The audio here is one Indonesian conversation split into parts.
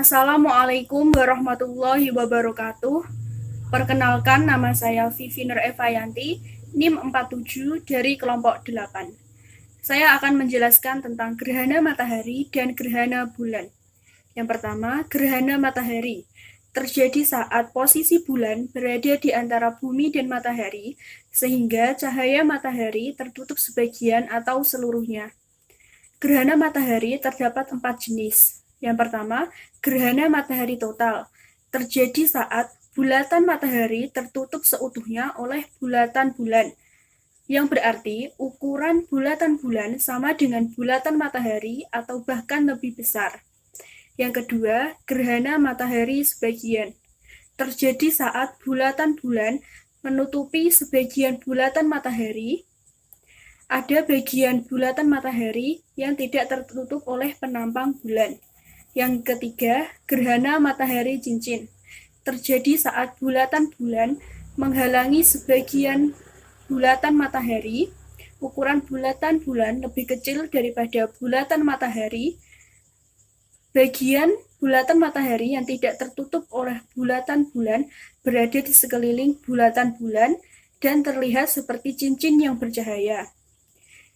Assalamualaikum warahmatullahi wabarakatuh. Perkenalkan, nama saya Vivi Nur Evayanti, NIM 47 dari kelompok 8. Saya akan menjelaskan tentang gerhana matahari dan gerhana bulan. Yang pertama, gerhana matahari terjadi saat posisi bulan berada di antara bumi dan matahari, sehingga cahaya matahari tertutup sebagian atau seluruhnya. Gerhana matahari terdapat 4 jenis. Yang pertama, gerhana matahari total. Terjadi saat bulatan matahari tertutup seutuhnya oleh bulatan bulan, yang berarti ukuran bulatan bulan sama dengan bulatan matahari atau bahkan lebih besar. Yang kedua, gerhana matahari sebagian. Terjadi saat bulatan bulan menutupi sebagian bulatan matahari. Ada bagian bulatan matahari yang tidak tertutup oleh penampang bulan. Yang ketiga, gerhana matahari cincin. Terjadi saat bulatan bulan menghalangi sebagian bulatan matahari. Ukuran bulatan bulan lebih kecil daripada bulatan matahari. Bagian bulatan matahari yang tidak tertutup oleh bulatan bulan berada di sekeliling bulatan bulan dan terlihat seperti cincin yang bercahaya.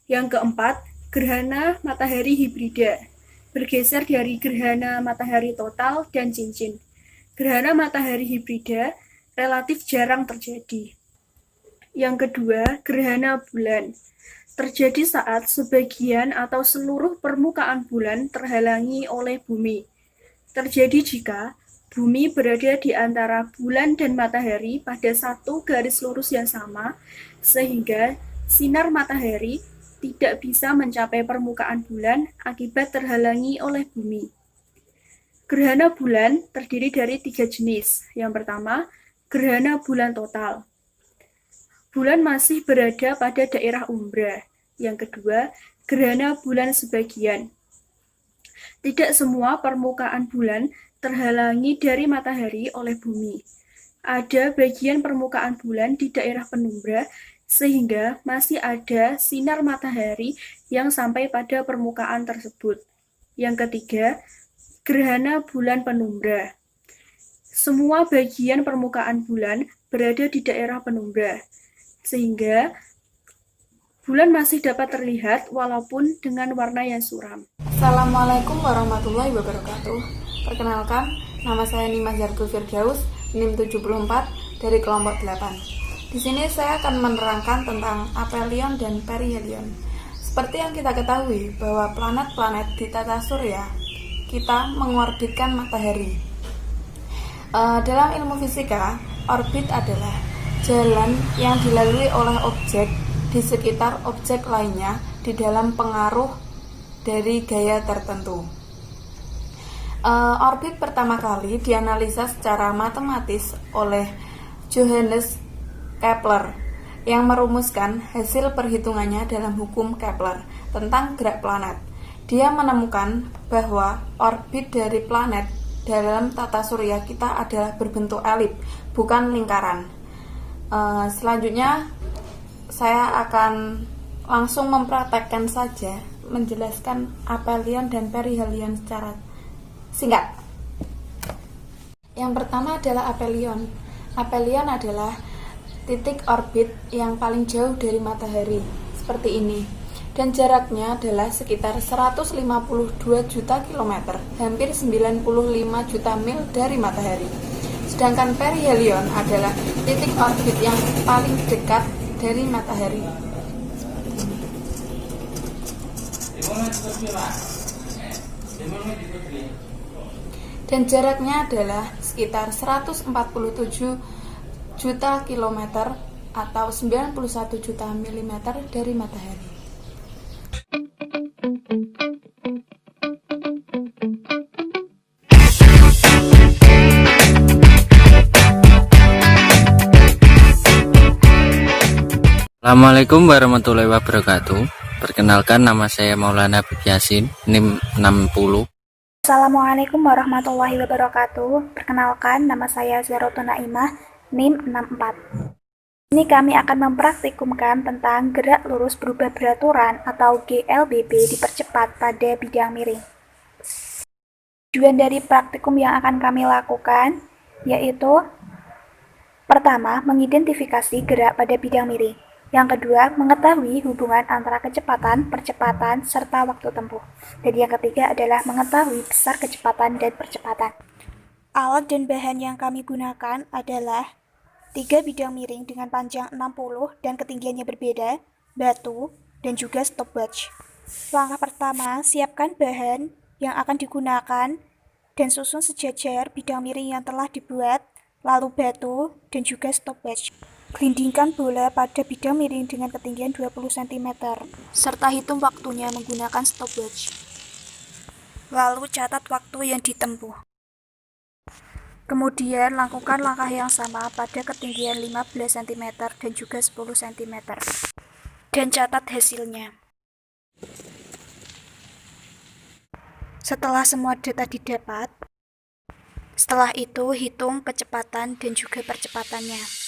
Yang keempat, gerhana matahari hibrida, bergeser dari gerhana matahari total dan cincin. Gerhana matahari hibrida relatif jarang terjadi. Yang kedua, gerhana bulan. Terjadi saat sebagian atau seluruh permukaan bulan terhalangi oleh bumi. Terjadi jika bumi berada di antara bulan dan matahari pada satu garis lurus yang sama, sehingga sinar matahari tidak bisa mencapai permukaan bulan akibat terhalangi oleh bumi. Gerhana bulan terdiri dari 3 jenis. Yang pertama, gerhana bulan total. Bulan masih berada pada daerah umbra. Yang kedua, gerhana bulan sebagian. Tidak semua permukaan bulan terhalangi dari matahari oleh bumi. Ada bagian permukaan bulan di daerah penumbra, sehingga masih ada sinar matahari yang sampai pada permukaan tersebut. Yang ketiga, gerhana bulan penumbra. Semua bagian permukaan bulan berada di daerah penumbra, sehingga bulan masih dapat terlihat walaupun dengan warna yang suram. Assalamualaikum warahmatullahi wabarakatuh. Perkenalkan, nama saya Nima Zargul Firdaus, NIM 74 dari kelompok 8. Di sini saya akan menerangkan tentang aphelion dan perihelion. Seperti yang kita ketahui bahwa planet-planet di tata surya kita mengorbitkan matahari. Dalam ilmu fisika, orbit adalah jalan yang dilalui oleh objek di sekitar objek lainnya di dalam pengaruh dari gaya tertentu. Orbit pertama kali dianalisa secara matematis oleh Johannes Kepler yang merumuskan hasil perhitungannya dalam hukum Kepler tentang gerak planet. Dia menemukan bahwa orbit dari planet dalam tata surya kita adalah berbentuk elip, bukan lingkaran. Selanjutnya saya akan langsung mempraktekkan saja, menjelaskan aphelion dan perihelion secara singkat. Yang pertama adalah aphelion. Aphelion adalah titik orbit yang paling jauh dari matahari, seperti ini. Dan jaraknya adalah sekitar 152 juta kilometer, hampir 95 juta mil dari matahari. Sedangkan perihelion adalah titik orbit yang paling dekat dari matahari. Dan jaraknya adalah sekitar 147 juta kilometer atau 91 juta milimeter dari matahari. Assalamualaikum warahmatullahi wabarakatuh. Perkenalkan, nama saya Maulana Habib Yasin, NIM 60. Assalamualaikum warahmatullahi wabarakatuh. Perkenalkan, nama saya Zahrotul Naimah, NIM 64. Ini kami akan mempraktikumkan tentang gerak lurus berubah beraturan atau GLBB dipercepat pada bidang miring. Tujuan dari praktikum yang akan kami lakukan yaitu pertama, mengidentifikasi gerak pada bidang miring. Yang kedua, mengetahui hubungan antara kecepatan, percepatan, serta waktu tempuh. Dan yang ketiga adalah mengetahui besar kecepatan dan percepatan. Alat dan bahan yang kami gunakan adalah 3 bidang miring dengan panjang 60 dan ketinggiannya berbeda, batu, dan juga stopwatch. Langkah pertama, siapkan bahan yang akan digunakan dan susun sejajar bidang miring yang telah dibuat, lalu batu, dan juga stopwatch. Gelindingkan bola pada bidang miring dengan ketinggian 20 cm, serta hitung waktunya menggunakan stopwatch. Lalu catat waktu yang ditempuh. Kemudian lakukan langkah yang sama pada ketinggian 15 cm dan juga 10 cm. Dan catat hasilnya. Setelah semua data didapat, setelah itu hitung kecepatan dan juga percepatannya.